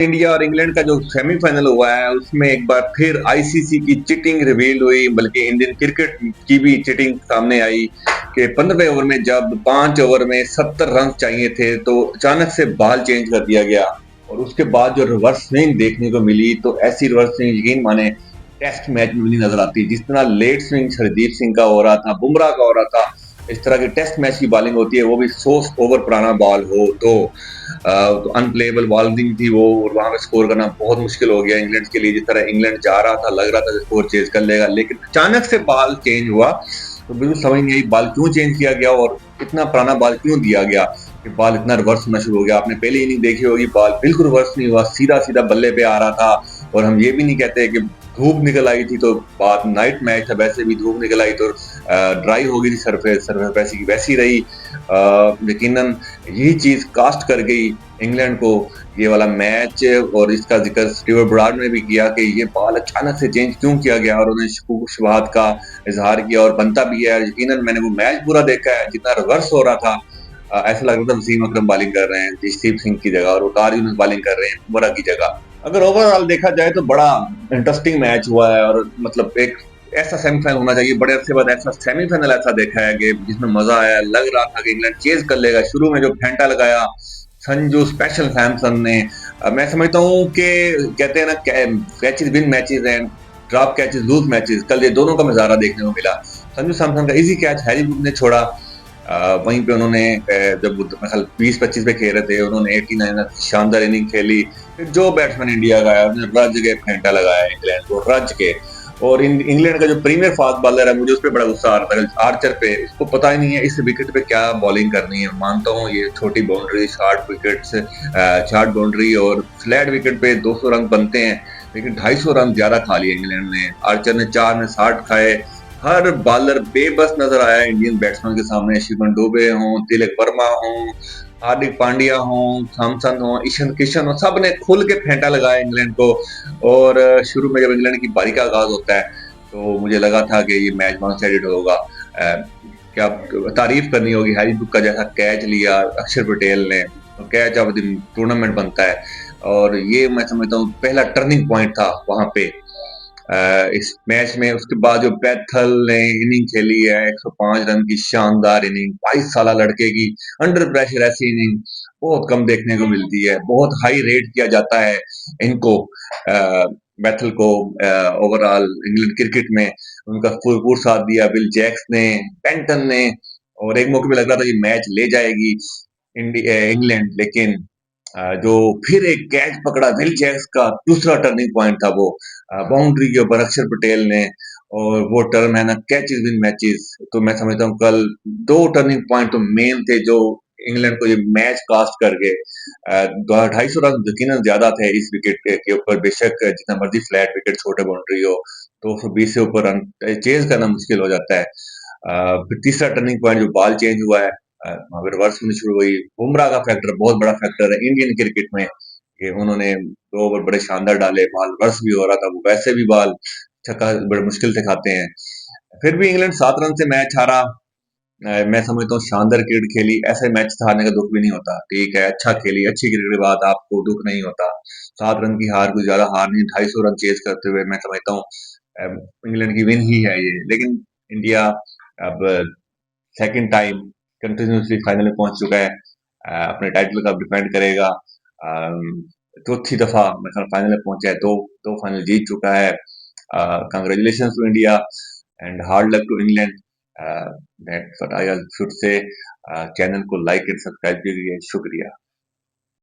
India और England का जो सेमीफाइनल हुआ है उसमें एक बार फिर आईसीसी की चिटिंग रिवील हुई, बल्कि इंडियन क्रिकेट की भी चिटिंग सामने आई कि 15वें ओवर में जब 5 ओवर में 70 रन चाहिए थे तो अचानक से बॉल चेंज कर दिया गया। और उसके बाद जो रिवर्स स्विंग देखने को मिली, तो ऐसी रिवर्स स्विंग यकीन माने टेस्ट मैच में भी नहीं नजर आती। जिस तरह लेट स्विंग हरदीप सिंह का हो रहा था, बुमराह का हो रहा था, इस तरह की टेस्ट मैच की बॉलिंग होती है, वो भी 100 ओवर पुराना बॉल हो तो अनप्लेएबल बॉलिंग थी वो। और वहां पे स्कोर करना बहुत मुश्किल हो गया इंग्लैंड के लिए। जिस तरह इंग्लैंड जा रहा था, लग रहा था स्कोर चेज कर लेगा, लेकिन अचानक से बॉल चेंज हुआ तो बिल्कुल समझ नहीं आई बॉल क्यों चेंज किया गया और इतना पुराना बॉल क्यों दिया गया कि बॉल इतना रिवर्स होना शुरू हो गया। आपने पहली इनिंग देखी होगी, बॉल बिल्कुल रिवर्स नहीं हुआ, सीधा सीधा बल्ले पे आ रहा था। और हम ये भी नहीं कहते कि धूप निकल आई थी तो बात, नाइट मैच था, वैसे भी धूप निकल आई तो ड्राई हो गई थी सरफेस, सरफेस वैसी की वैसी रही। यकीनन यही चीज कास्ट कर गई इंग्लैंड को ये वाला मैच। और इसका जिक्र स्टीवर्ट ब्राड ने भी किया कि ये बॉल अचानक से चेंज क्यों किया गया, और उन्होंने शुभात का इजहार किया और बनता भी है। यकीनन मैंने वो मैच पूरा देखा है, जितना रिवर्स हो रहा था ऐसा लग रहा था वसीम अकरम बॉलिंग कर रहे हैं जसदीप सिंह की जगह, और उतार यूनुस बॉलिंग कर रहे हैं बुमराह की जगह। अगर ओवरऑल देखा जाए तो बड़ा इंटरेस्टिंग मैच हुआ है, और मतलब एक ऐसा सेमीफाइनल होना चाहिए, बड़े अरसे बाद ऐसा सेमीफाइनल ऐसा देखा है कि जिसमें मजा आया। लग रहा था कि इंग्लैंड चेज कर लेगा, शुरू में जो फेंटा लगाया संजू स्पेशल सैमसन ने, मैं समझता हूँ कि कहते हैं ना, catches win matches and drop catches lose matches, कल ये दोनों का नजारा देखने को मिला। संजू सैमसन का इजी कैच हैरी ब्रूक ने छोड़ा, वहीं पे उन्होंने जब 20-25 पे खेल रहे थे, उन्होंने 89 शानदार इनिंग खेली। फिर जो बैट्समैन इंडिया का आया उसने रज के फेंटा लगाया इंग्लैंड को, रज के। और इंग्लैंड का जो प्रीमियर फास्ट बॉलर है, मुझे उस पर बड़ा गुस्सा आ रहा था, आर्चर पे। उसको पता ही नहीं है इस विकेट पे क्या बॉलिंग करनी है। मानता हूँ ये छोटी बाउंड्री, शॉर्ट विकेट से शॉर्ट बाउंड्री और फ्लैट विकेट पे 200 रन बनते हैं, लेकिन 250 रन ज्यादा खा लिए इंग्लैंड ने। आर्चर ने 4 में 60 खाए। हर बॉलर बेबस नजर आया इंडियन बैट्समैन के सामने, शिवन डुबे हों, तिलक वर्मा हों, हार्दिक पांड्या हों, थॉमसन हों, ईशान किशन हो, सब ने खुल के फेंटा लगाया इंग्लैंड को। और शुरू में जब इंग्लैंड की बारी का आगाज होता है तो मुझे लगा था कि ये मैच वन साइडेड होगा। क्या तारीफ करनी होगी, हैरी ब्रूक का जैसा कैच लिया अक्षर पटेल ने, तो कैच ऑफ द टूर्नामेंट बनता है। और ये मैं समझता हूँ पहला टर्निंग पॉइंट था वहां पे इस मैच में। उसके बाद जो बैथल ने इनिंग खेली है, 105 रन की शानदार इनिंग, 22 साल लड़के की अंडर प्रेशर ऐसी इनिंग बहुत कम देखने को मिलती है। बहुत हाई रेट किया जाता है इनको, बैथल को। ओवरऑल इंग्लैंड क्रिकेट में उनका भरपूर साथ दिया विल जैक्स ने, पेंटन ने। और एक मौके पे लग रहा था ये मैच ले जाएगी इंग्लैंड, लेकिन जो फिर एक कैच पकड़ा विल जैक्स का, दूसरा टर्निंग पॉइंट था वो, बाउंड्री के ऊपर अक्षर पटेल ने। और वो टर्म है ना, कैचेस विन मैचेस। तो मैं समझता हूँ कल दो टर्निंग पॉइंट तो मेन थे जो इंग्लैंड को ये मैच कास्ट कर गए। 250 रन यकीनन ज्यादा थे इस विकेट के ऊपर, बेशक जितना मर्जी फ्लैट विकेट छोटे बाउंड्री हो, 220 से ऊपर रन चेज करना मुश्किल हो जाता है। फिर तीसरा टर्निंग पॉइंट जो बॉल चेंज हुआ है, वहां पर रिवर्स होनी शुरू हुई। बुमराह का फैक्टर बहुत बड़ा फैक्टर है इंडियन क्रिकेट में, कि उन्होंने 2 ओवर बड़े शानदार डाले, बॉल रिवर्स भी हो रहा था, वो वैसे भी बॉल छक्का बड़े मुश्किल से खाते हैं। फिर भी इंग्लैंड 7 रन से मैच हारा। मैं समझता हूँ शानदार क्रिकेट खेली, ऐसे मैच हारने का दुख भी नहीं होता। ठीक है, अच्छा खेली, अच्छी क्रिकेट के बाद आपको दुख नहीं होता। 7 रन की हार कोई ज्यादा हार नहीं, 250 रन चेज करते हुए मैं समझता हूँ इंग्लैंड की विन ही है ये। लेकिन इंडिया अब सेकंड टाइम कंटिन्यूसली फाइनल में पहुंच चुका है, अपने टाइटल का डिफेंड करेगा। चौथी दफा मेरे फाइनल में पहुंचा है, दो फाइनल जीत चुका है। Congratulation to India and hard luck to England. That's what I should say. Channel को लाइक एंड सब्सक्राइब कीजिए, शुक्रिया।